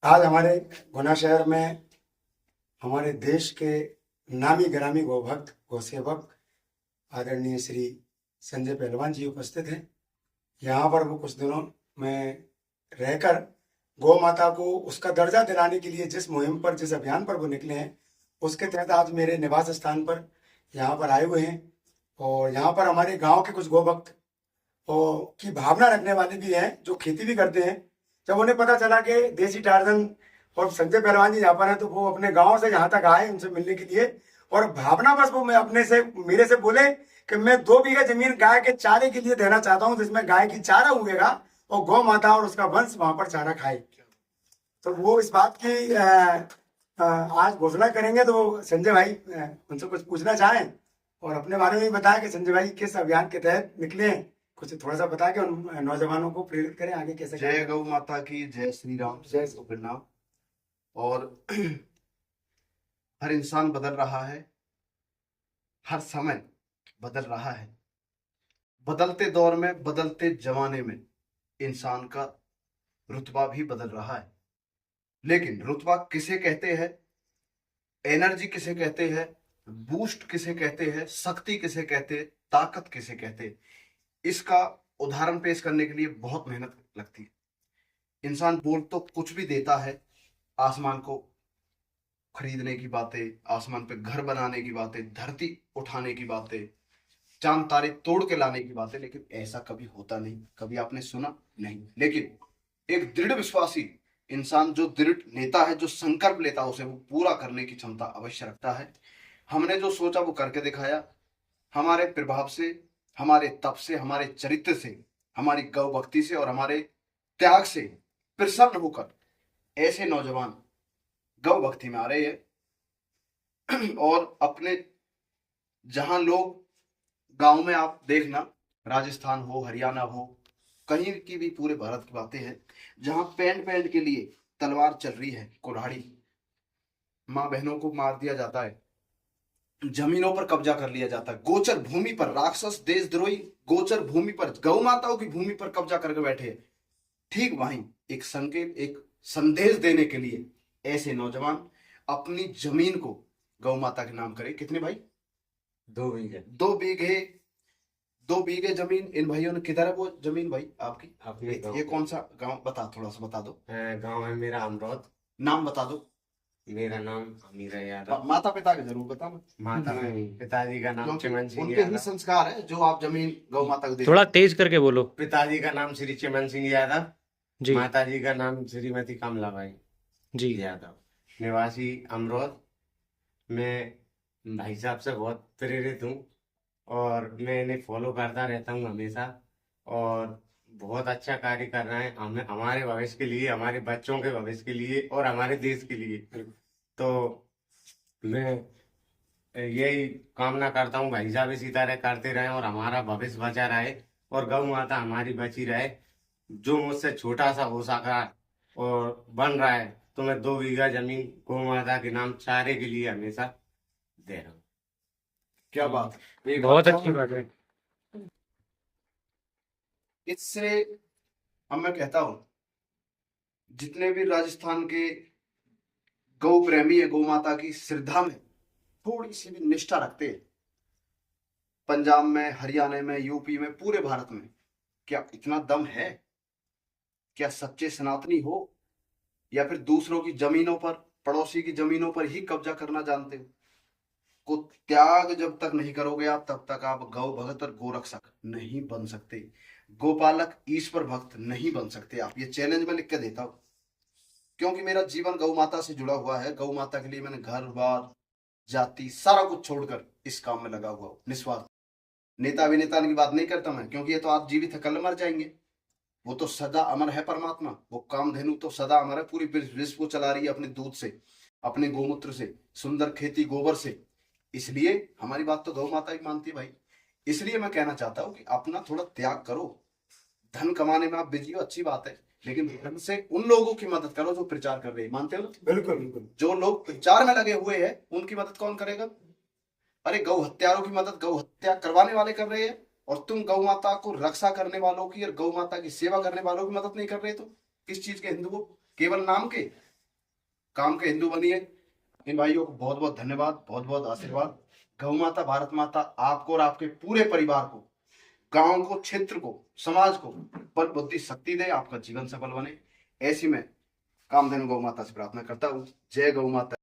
आज हमारे गुना शहर में हमारे देश के नामी गिरामी गौभक्त गौसेवक आदरणीय श्री संजय पहलवान जी उपस्थित हैं। यहाँ पर वो कुछ दिनों में रहकर गौ माता को उसका दर्जा दिलाने के लिए जिस मुहिम पर, जिस अभियान पर वो निकले हैं, उसके तहत आज मेरे निवास स्थान पर यहाँ पर आए हुए हैं। और यहाँ पर हमारे गांव के कुछ गौभक्त और की भावना रखने वाले भी हैं, जो खेती भी करते हैं। जब उन्हें पता चला कि देसी टार्जन और संजय पहलवान जी यहाँ पर हैं, तो वो अपने गांव से यहाँ तक आए उनसे मिलने के लिए। और भावना बस वो मैं अपने से मेरे से बोले कि मैं 2 बीघा जमीन गाय के चारे के लिए देना चाहता हूँ, जिसमें गाय की चारा उगेगा और गौ माता और उसका वंश वहां पर चारा खाए। तो वो इस बात की आज घोषणा करेंगे। तो संजय भाई उनसे कुछ पूछना चाहें और अपने बारे में भी बताएं कि संजय भाई किस अभियान के तहत निकले हैं। कुछ थोड़ा सा बता के उन नौजवानों को प्रेरित करें आगे कैसे। जय गौ माता की, जय श्री राम, जय जय प्रणाम। और हर इंसान बदल रहा है, हर समय बदल रहा है। बदलते दौर में, बदलते जमाने में इंसान का रुतबा भी बदल रहा है। लेकिन रुतबा किसे कहते हैं, एनर्जी किसे कहते हैं, बूस्ट किसे कहते हैं, शक्ति किसे कहते हैं, ताकत किसे कहते हैं, इसका उदाहरण पेश करने के लिए बहुत मेहनत लगती है। इंसान बोल तो कुछ भी देता है, आसमान को खरीदने की बातें, आसमान पे घर बनाने की बातें, धरती उठाने की बातें, चांद तारे तोड़ के लाने की बातें, लेकिन ऐसा कभी होता नहीं। कभी आपने सुना नहीं। लेकिन एक दृढ़ विश्वासी इंसान, जो दृढ़ नेता है, जो संकल्प लेता है, उसे वो पूरा करने की क्षमता अवश्य रखता है। हमने जो सोचा वो करके दिखाया। हमारे प्रभाव से, हमारे तप से, हमारे चरित्र से, हमारी गौ भक्ति से और हमारे त्याग से प्रसन्न होकर ऐसे नौजवान गौ भक्ति में आ रहे हैं। और अपने जहां लोग गांव में, आप देखना, राजस्थान हो, हरियाणा हो, कहीं की भी, पूरे भारत की बातें हैं, जहां पैंट पैंट के लिए तलवार चल रही है, कुल्हाड़ी, माँ बहनों को मार दिया जाता है, जमीनों पर कब्जा कर लिया जाता है, गोचर भूमि पर, राक्षस देशद्रोही गोचर भूमि पर, गौ माताओं की भूमि पर कब्जा करके बैठे हैं। ठीक वहीं एक संकेत, एक संदेश देने के लिए ऐसे नौजवान अपनी जमीन को गौ माता के नाम करें। कितने भाई? 2 बीघे। 2 बीघे। 2 बीघे जमीन इन भाइयों ने। किधर है वो जमीन भाई आपकी? अपने गाँव ये कौन सा गांव? बता, थोड़ा सा बता दो। गाँव है मेरा अमरौद। नाम बता दो। मेरा नाम अमीरा यादव। माता पिता का जरूर बताना। माता पिताजी का नाम क्योंकि चिमन सिंह उनके ही यादव। संस्कार है जो आप जमीन गौ माता को दे। थोड़ा तेज करके बोलो। पिताजी का नाम श्री चिमन सिंह यादव, जी माताजी का नाम श्रीमती कमलाबाई जी। यादव, निवासी अमरौद। मैं भाई साहब से बहुत प्रेरित हूँ और मैं इन्हें फॉलो करता रहता हूँ हमेशा। और बहुत अच्छा कार्य कर रहे हैं, हमें, हमारे भविष्य के लिए, हमारे बच्चों के भविष्य के लिए और हमारे देश के लिए। तो मैं यही कामना करता हूँ भाई साहब इसी तरह करते रहें और हमारा भविष्य बचा रहे और गौ माता हमारी बची रहे। जो मुझसे छोटा सा हो सका और बन रहा है, तो मैं 2 बीघा जमीन गौ माता के नाम चारे के लिए हमेशा दे रहा हूँ। क्या बात है। एक बहुत बात अच्छी बात है। इससे अब मैं कहता हूं, जितने भी राजस्थान के गौ प्रेमी है, गौ माता की श्रद्धा में थोड़ी सी भी निष्ठा रखते हैं, पंजाब में, हरियाणा में, यूपी में, पूरे भारत में, क्या इतना दम है? क्या सच्चे सनातनी हो, या फिर दूसरों की जमीनों पर, पड़ोसी की जमीनों पर ही कब्जा करना जानते हो? को त्याग जब तक नहीं करोगे आप, तब तक आप गौ भगत और गोरक्षक नहीं बन सकते, गोपालक, ईश्वर भक्त नहीं बन सकते आप। ये चैलेंज मैं लिख के देता हूं, क्योंकि मेरा जीवन गौ माता से जुड़ा हुआ है। गौ माता के लिए मैंने घर बार, जाति, सारा कुछ छोड़कर इस काम में लगा हुआ हूं, निस्वार्थ। नेता अभिनेता की बात नहीं करता मैं, क्योंकि ये तो आज जीवित है, कल मर जाएंगे। वो तो सदा अमर है परमात्मा। वो कामधेनु तो सदा अमर है, पूरी विश्व को चला रही है अपने दूध से, अपने गोमूत्र से, सुंदर खेती गोबर से। इसलिए हमारी बात तो गौ माता ही मानती है भाई। इसलिए मैं कहना चाहता हूं कि अपना थोड़ा त्याग करो। धन कमाने में आप बिजी हो, अच्छी बात है, लेकिन धन से उन लोगों की मदद करो जो प्रचार कर रहे हैं। मानते हो ना? बिल्कुल बिल्कुल। जो लोग प्रचार में लगे हुए हैं, उनकी मदद कौन करेगा? अरे गौ हत्यारों की मदद गौ हत्या करवाने वाले कर रहे हैं, और तुम गौ माता को रक्षा करने वालों की और गौ माता की सेवा करने वालों की मदद नहीं कर रहे। तो किस चीज के हिंदू हो? केवल नाम के? काम के हिंदू बनिए। इन भाइयों को बहुत बहुत धन्यवाद, बहुत बहुत आशीर्वाद। गौ माता, भारत माता आपको और आपके पूरे परिवार को, गांव को, क्षेत्र को, समाज को बल बुद्धि शक्ति दे, आपका जीवन सफल बने। ऐसी में कामधेनु गौ माता से प्रार्थना करता हूँ। जय गौ माता।